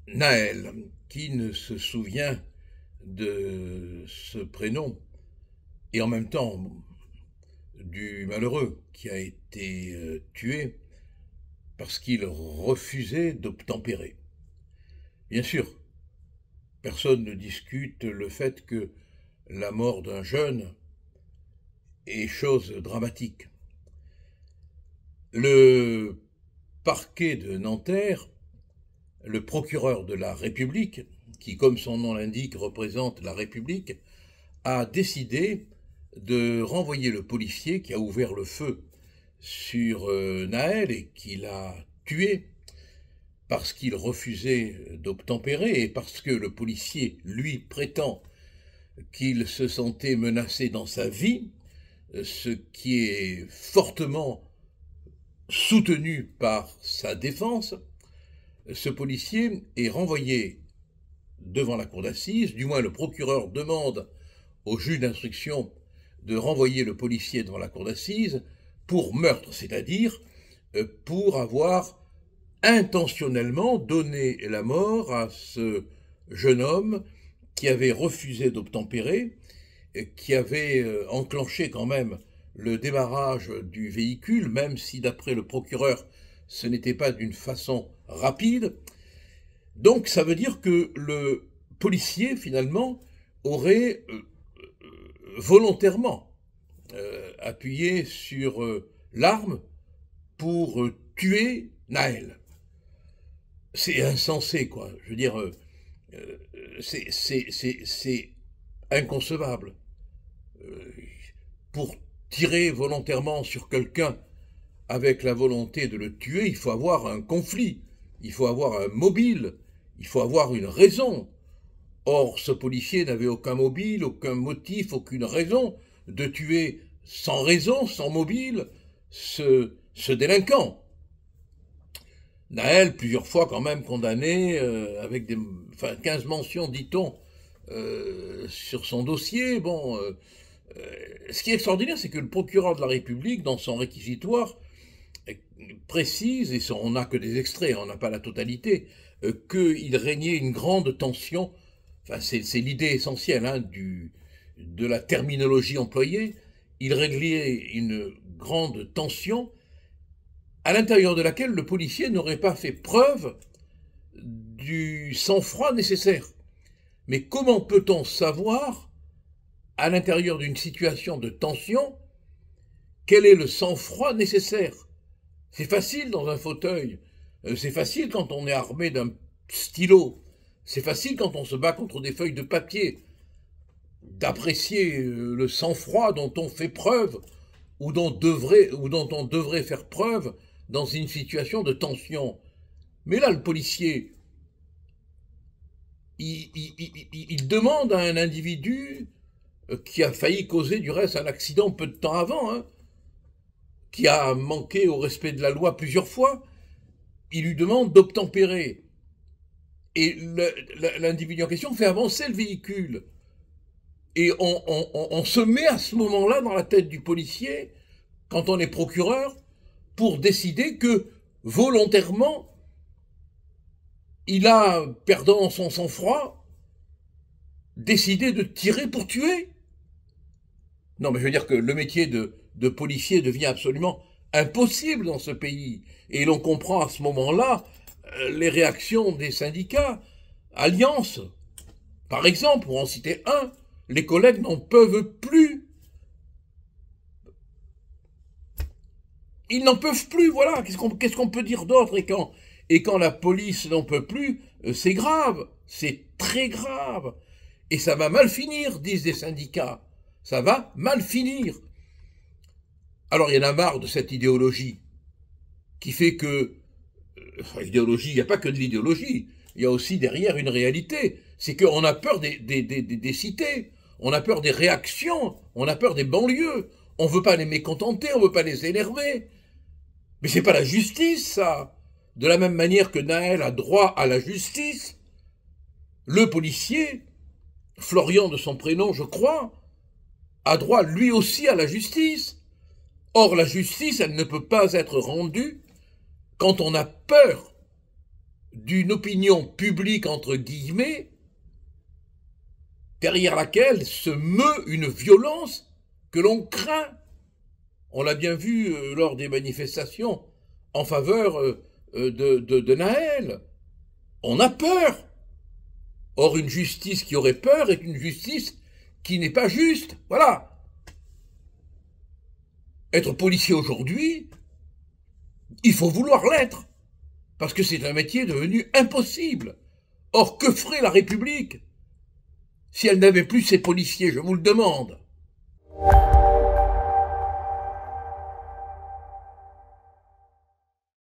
Naël, qui ne se souvient de ce prénom, et en même temps du malheureux qui a été tué parce qu'il refusait d'obtempérer. Bien sûr, personne ne discute le fait que la mort d'un jeune est chose dramatique. Le parquet de Nanterre, le procureur de la République, qui, comme son nom l'indique, représente la République, a décidé de renvoyer le policier qui a ouvert le feu sur Naël et qui l'a tué parce qu'il refusait d'obtempérer et parce que le policier, lui, prétend qu'il se sentait menacé dans sa vie, ce qui est fortement soutenu par sa défense. Ce policier est renvoyé devant la cour d'assises, du moins le procureur demande au juge d'instruction de renvoyer le policier devant la cour d'assises pour meurtre, c'est-à-dire pour avoir intentionnellement donné la mort à ce jeune homme qui avait refusé d'obtempérer, qui avait enclenché quand même le démarrage du véhicule, même si d'après le procureur ce n'était pas d'une façon rapide. Donc ça veut dire que le policier finalement aurait volontairement appuyé sur l'arme pour tuer Naël. C'est insensé, quoi. Je veux dire, c'est inconcevable. Pour tirer volontairement sur quelqu'un avec la volonté de le tuer, il faut avoir un conflit, il faut avoir un mobile, il faut avoir une raison. Or, ce policier n'avait aucun mobile, aucun motif, aucune raison de tuer sans raison, sans mobile, ce délinquant. Naël, plusieurs fois quand même condamné, avec 15 mentions, dit-on, sur son dossier. Bon, ce qui est extraordinaire, c'est que le procureur de la République, dans son réquisitoire, précise, et on n'a que des extraits, on n'a pas la totalité, qu'il régnait une grande tension. Enfin, c'est l'idée essentielle hein, de la terminologie employée. Il réglait une grande tension à l'intérieur de laquelle le policier n'aurait pas fait preuve du sang-froid nécessaire. Mais comment peut-on savoir, à l'intérieur d'une situation de tension, quel est le sang-froid nécessaire? C'est facile dans un fauteuil, c'est facile quand on est armé d'un stylo, c'est facile quand on se bat contre des feuilles de papier, d'apprécier le sang-froid dont on fait preuve ou dont on devrait faire preuve dans une situation de tension. Mais là, le policier, il demande à un individu qui a failli causer du reste un accident peu de temps avant, hein, qui a manqué au respect de la loi plusieurs fois, il lui demande d'obtempérer. Et l'individu en question fait avancer le véhicule. Et on se met à ce moment-là dans la tête du policier, quand on est procureur, pour décider que, volontairement, il a, perdant son sang-froid, décidé de tirer pour tuer. Non, mais je veux dire que le métier de policier devient absolument impossible dans ce pays. Et l'on comprend à ce moment-là les réactions des syndicats. Alliance, par exemple, pour en citer un, les collègues n'en peuvent plus. Ils n'en peuvent plus, voilà. Qu'est-ce qu'on peut dire d'autre? Et quand la police n'en peut plus, c'est grave. C'est très grave. Et ça va mal finir, disent les syndicats. Ça va mal finir. Alors il y en a marre de cette idéologie qui fait que... L'idéologie, il n'y a pas que de l'idéologie. Il y a aussi derrière une réalité. C'est qu'on a peur des cités. On a peur des réactions. On a peur des banlieues. On ne veut pas les mécontenter, on ne veut pas les énerver. Mais c'est pas la justice, ça. De la même manière que Naël a droit à la justice, le policier, Florian de son prénom, je crois, a droit lui aussi à la justice. Or, la justice, elle ne peut pas être rendue quand on a peur d'une opinion publique, entre guillemets, derrière laquelle se meut une violence que l'on craint. On l'a bien vu lors des manifestations en faveur de Naël. On a peur. Or, une justice qui aurait peur est une justice qui n'est pas juste. Voilà. Être policier aujourd'hui, il faut vouloir l'être, parce que c'est un métier devenu impossible. Or, que ferait la République si elle n'avait plus ses policiers, je vous le demande?